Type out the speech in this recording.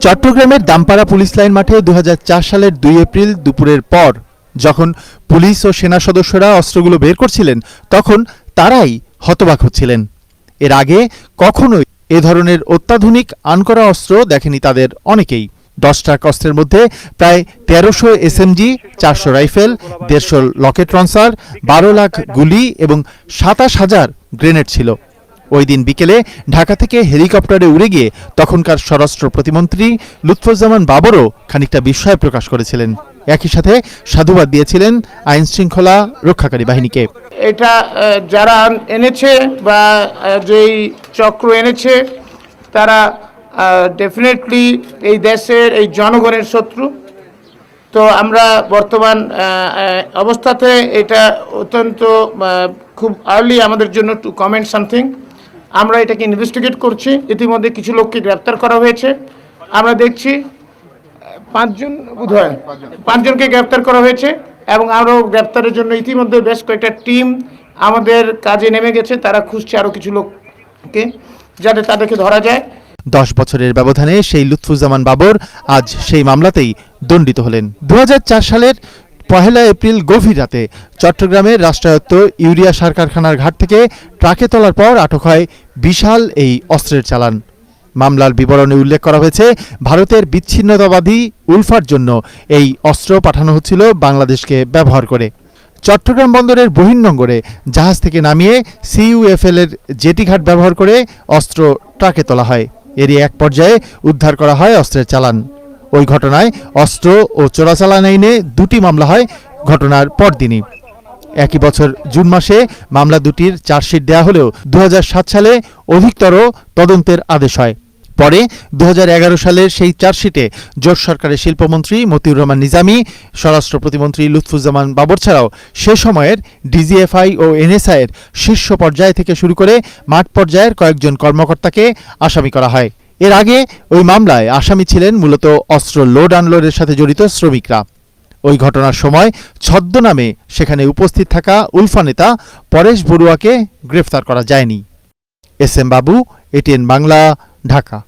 চট্টগ্রামের Dampara police line মাঠে 2004 সালের 2 এপ্রিল দুপুরের পর যখন পুলিশ ও সেনা সদস্যরা অস্ত্রগুলো বের করছিলেন, তখন তারাই হতবাক হচ্ছিলেন। এর আগে কখনোই এ ধরনের অত্যাধুনিক আনকরা অস্ত্র দেখেনি তাদের অনেকেই। 10 ট্রাক অস্ত্রের মধ্যে প্রায় 1300 SMG, 400 rifle, 150 Locket launcher, 12 lakh গুলি এবং 27,000 গ্রেনেড ছিল। ওই দিন বিকেলে ঢাকা থেকে হেলিকপ্টারে উড়ে গিয়ে তখনকার স্বরাষ্ট্র প্রতিমন্ত্রী লুৎফুজ্জামান বাবরও খানিকটা বিস্ময় প্রকাশ করেছিলেন। একই সাথে সাধুবাদ দিয়েছিলেন আইন শৃঙ্খলা রক্ষাকারী বাহিনীকে। এটা যারা এনেছে বা যেই চক্র এনেছে তারা ডেফিনেটলি এই দেশের এই জনগণের শত্রু। তো আমরা বর্তমান অবস্থাতে এটা অত্যন্ত খুব আর্লি আমাদের জন্য টু কমেন্ট সামথিং। আমরা এটাকে ইনভেস্টিগেট করছি। ইতিমধ্যে কিছু লোককে গ্রেপ্তার করা হয়েছে। আমরা দেখছি 5জনকে গ্রেপ্তার করা হয়েছে এবং আরও গ্রেপ্তারের জন্য ইতিমধ্যে বেশ কয়েকটা টিম আমাদের কাজে নেমে গেছে। তারা খুঁজছে আরও কিছু লোককে যাতে তাদেরকে ধরা যায়। 10 বছরের ব্যবধানে সেই লুৎফুজ্জামান বাবর আজ সেই মামলাতেই দণ্ডিত হলেন। 2004 সালের 1 এপ্রিল গভীর রাতে চট্টগ্রামের রাষ্ট্রায়ত্ত ইউরিয়া সার কারখানার ঘাট থেকে ট্রাকে তোলার পর আটক হয় বিশাল এই অস্ত্রের চালান। মামলার বিবরণে উল্লেখ করা হয়েছে, ভারতের বিচ্ছিন্নতাবাদী উলফার জন্য এই অস্ত্র পাঠানো হচ্ছিল বাংলাদেশকে ব্যবহার করে। চট্টগ্রাম বন্দরের বহির্নোঙরে জাহাজ থেকে নামিয়ে সিইউএফএল এর জেটি ঘাট ব্যবহার করে অস্ত্র ট্রাকে তোলা হয়। এরই এক পর্যায়ে উদ্ধার করা হয় অস্ত্রের চালান। ওই ঘটনায় অস্ত্র ও চোরাচালান আইনে 2টি মামলা হয় ঘটনার পরদিনই। একই বছর জুন মাসে মামলা দুটির চার্জশিট দেওয়া হলেও 2007 সালে অধিকতর তদন্তের আদেশ হয়। পরে 2011 সালের সেই চার্জশিটে জোট সরকারের শিল্পমন্ত্রী মতিউর রহমান নিজামী, স্বরাষ্ট্র প্রতিমন্ত্রী লুৎফুজ্জামান বাবর ছাড়াও সে সময়ের ডিজিএফআই ও এনএসআই এর শীর্ষ পর্যায় থেকে শুরু করে মাঠ পর্যায়ের কয়েকজন কর্মকর্তাকে আসামি করা হয়। এর আগে ওই মামলায় আসামি ছিলেন মূলত অস্ত্র লোড আনলোডের সাথে জড়িত শ্রমিকরা। ওই ঘটনার সময় ছদ্মনামে সেখানে উপস্থিত থাকা উলফা নেতা পরেশ বড়ুয়াকে গ্রেফতার করা যায়নি। এস এম বাবু, এটিএন বাংলা, ঢাকা।